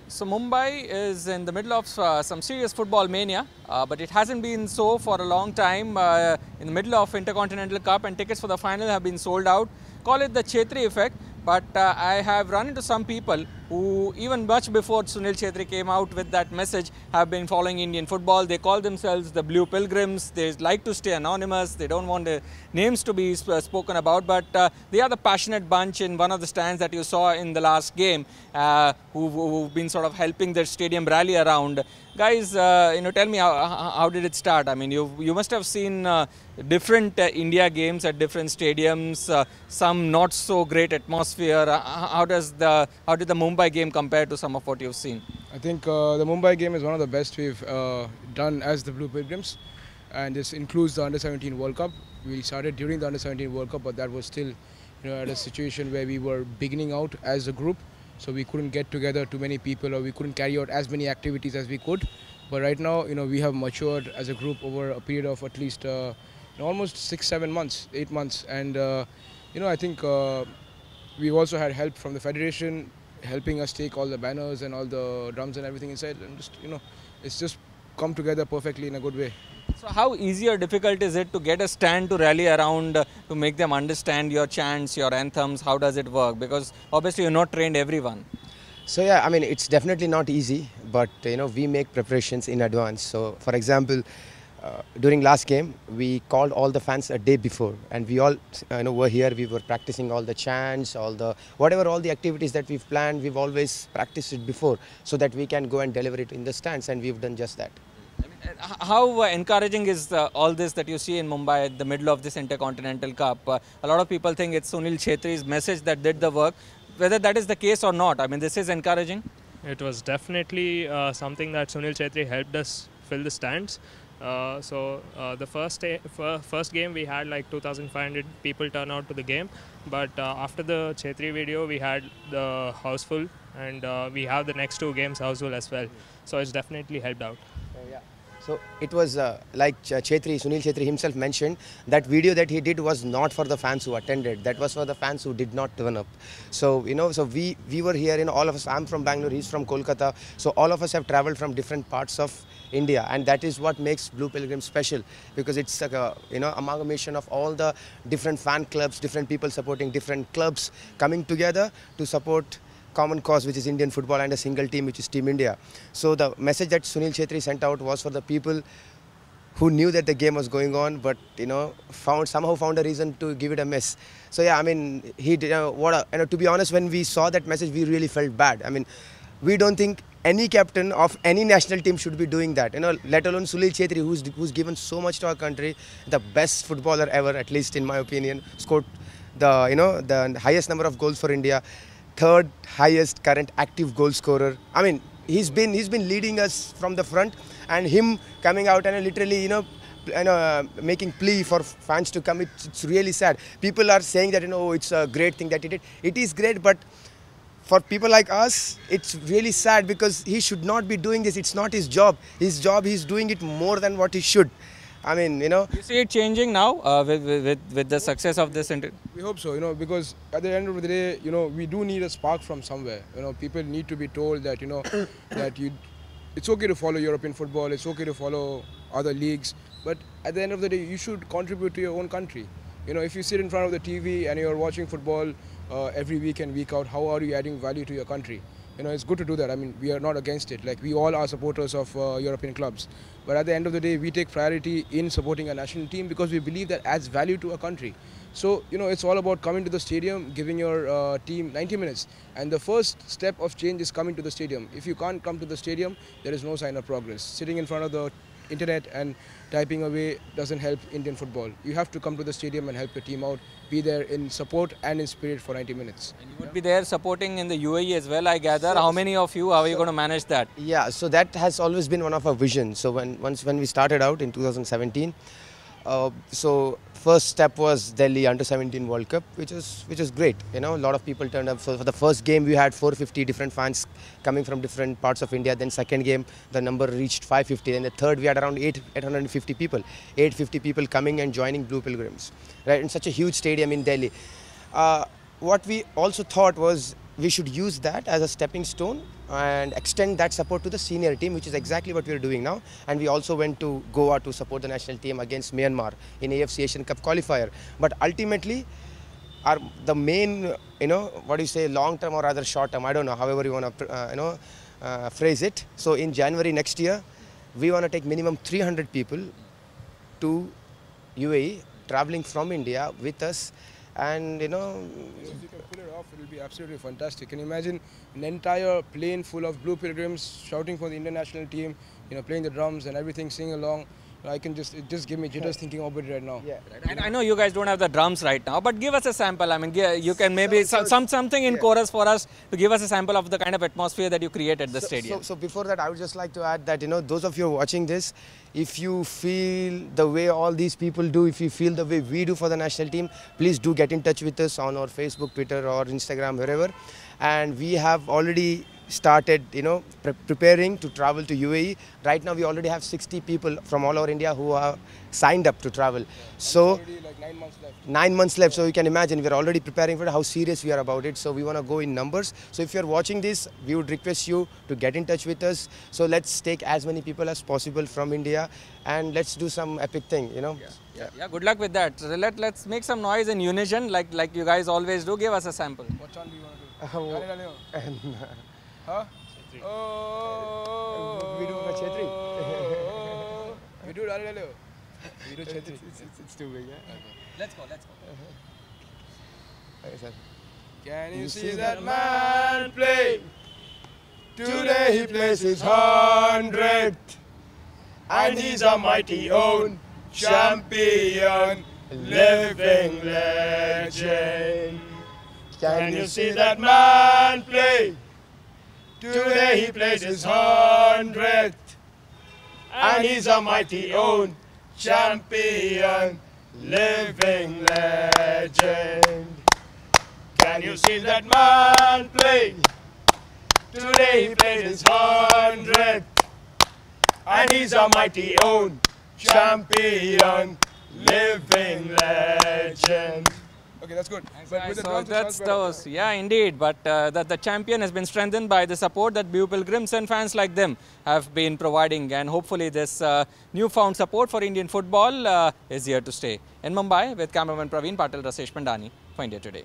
So Mumbai is in the middle of some serious football mania, but it hasn't been so for a long time. In the middle of Intercontinental Cup, and tickets for the final have been sold out. Call it the Chetri effect, but I have run into some people who, even much before Sunil Chetri came out with that message, have been following Indian football. They call themselves the Blue Pilgrims. They like to stay anonymous. They don't want their names to be spoken about, but they are the passionate bunch in one of the stands that you saw in the last game, who've been sort of helping their stadium rally around. Guys, tell me how did it start? I mean, you must have seen different India games at different stadiums, some not so great atmosphere. How did the Mumbai game compare to some of what you've seen? I think the Mumbai game is one of the best we've done as the Blue Pilgrims, and this includes the Under-17 World Cup. We started during the Under-17 World Cup, but that was still, at a situation where we were beginning out as a group, so we couldn't get together too many people, or we couldn't carry out as many activities as we could. But right now, we have matured as a group over a period of at least almost 6, 7 months, 8 months, and I think we've also had help from the federation, helping us take all the banners and all the drums and everything inside, and just it's just come together perfectly in a good way. So how easy or difficult is it to get a stand to rally around, to make them understand your chants, your anthems? How does it work? Because obviously you're not trained everyone. So yeah, I mean, it's definitely not easy, but we make preparations in advance. So for example, during last game, we called all the fans a day before, and we all were here. We were practicing all the chants, all the activities that we've planned. We've always practiced it before, so that we can go and deliver it in the stands, and we've done just that. How encouraging is all this that you see in Mumbai at the middle of this Intercontinental Cup? A lot of people think it's Sunil Chetri's message that did the work. Whether that is the case or not, I mean, this is encouraging. It was definitely something that Sunil Chetri helped us fill the stands. The first game we had like 2,500 people turn out to the game, but after the Chetri video we had the house full, and we have the next 2 games house full as well. So it's definitely helped out. Yeah. So it was like Sunil Chetri himself mentioned, that video that he did was not for the fans who attended. That was for the fans who did not turn up. So so we were here. All of us. I'm from Bangalore. He's from Kolkata. So all of us have travelled from different parts of India, and that is what makes Blue Pilgrim special, because it's like a amalgamation of all the different fan clubs, different people supporting different clubs, coming together to support common cause, which is Indian football, and a single team, which is Team India. So the message that Sunil Chetri sent out was for the people who knew that the game was going on, but somehow found a reason to give it a miss. So yeah, I mean, he did. To be honest, when we saw that message, we really felt bad. I mean, we don't think any captain of any national team should be doing that. Let alone Sunil Chetri, who's given so much to our country, the best footballer ever, at least in my opinion, scored the highest number of goals for India. 3rd highest current active goal scorer. I mean, he's been leading us from the front, and him coming out and literally making plea for fans to come. It's really sad. People are saying that it's a great thing that he did. It is great, but for people like us, it's really sad, because he should not be doing this. It's not his job. His job, he's doing it more than what he should. I mean, You see it changing now with the success of this? We hope so, because at the end of the day, we do need a spark from somewhere. People need to be told that, it's okay to follow European football, it's okay to follow other leagues, but at the end of the day, you should contribute to your own country. If you sit in front of the TV and you're watching football every week and week out, how are you adding value to your country? It's good to do that. I mean, we are not against it. Like, we all are supporters of European clubs. But at the end of the day, we take priority in supporting a national team, because we believe that adds value to a country. So, it's all about coming to the stadium, giving your team 90 minutes. And the first step of change is coming to the stadium. If you can't come to the stadium, there is no sign of progress. Sitting in front of the internet and typing away doesn't help Indian football. You have to come to the stadium and help your team out, be there in support and in spirit for 90 minutes. And you would be there supporting in the UAE as well, I gather. How many of you, how are you going to manage that? Yeah, so that has always been one of our visions. So when we started out in 2017, so first step was Delhi Under-17 World Cup, which is great. A lot of people turned up. So for the first game, we had 450 different fans coming from different parts of India. Then second game, the number reached 550. Then the third, we had around 850 people. 850 people coming and joining Blue Pilgrims, right, in such a huge stadium in Delhi. What we also thought was we should use that as a stepping stone and extend that support to the senior team, which is exactly what we are doing now. And we also went to Goa to support the national team against Myanmar in AFC Asian Cup qualifier. But ultimately, the main, what do you say, long term or rather short term, I don't know, however you want to, phrase it. So in January next year, we want to take minimum 300 people to UAE, traveling from India with us, and If you can pull it off, it will be absolutely fantastic. Can you imagine an entire plane full of blue pilgrims shouting for the Indian national team, playing the drums and everything, singing along? It just give me jitters thinking about it right now. Yeah. I know you guys don't have the drums right now, but give us a sample. I mean, you can maybe something in chorus for us to give us a sample of the kind of atmosphere that you create at the stadium. So before that, I would just like to add that, those of you watching this, if you feel the way all these people do, if you feel the way we do for the national team, please do get in touch with us on our Facebook, Twitter or Instagram, wherever. And we have already started, preparing to travel to UAE. Right now, we already have 60 people from all over India who are signed up to travel. Yeah. So already like 9 months left. 9 months left. So you can imagine we're already preparing for it, how serious we are about it. So we want to go in numbers. So if you're watching this, we would request you to get in touch with us. So let's take as many people as possible from India and let's do some epic thing, Yeah, good luck with that. So let's make some noise in unison like you guys always do. Give us a sample. What song do you want to do? Huh? Oh, We do for Chetri. We do Daleo. We do Chetri. It's too big, yeah? Okay. Let's go. Okay, sir. Can you see that man play? Today he plays his 100th. And he's a mighty own champion, living legend. Can you see that man play? Today he plays his 100th. And he's a mighty own champion, living legend. Can you see that man play? Today he plays his 100th. And he's a mighty own champion, living legend. Okay, that's good. But with the drums, it sounds better. Yeah, indeed. But the champion has been strengthened by the support that Blue Pilgrims and fans like them have been providing. And hopefully this newfound support for Indian football is here to stay. In Mumbai, with cameraman Praveen Patil, Rasesh Pandani for India Today.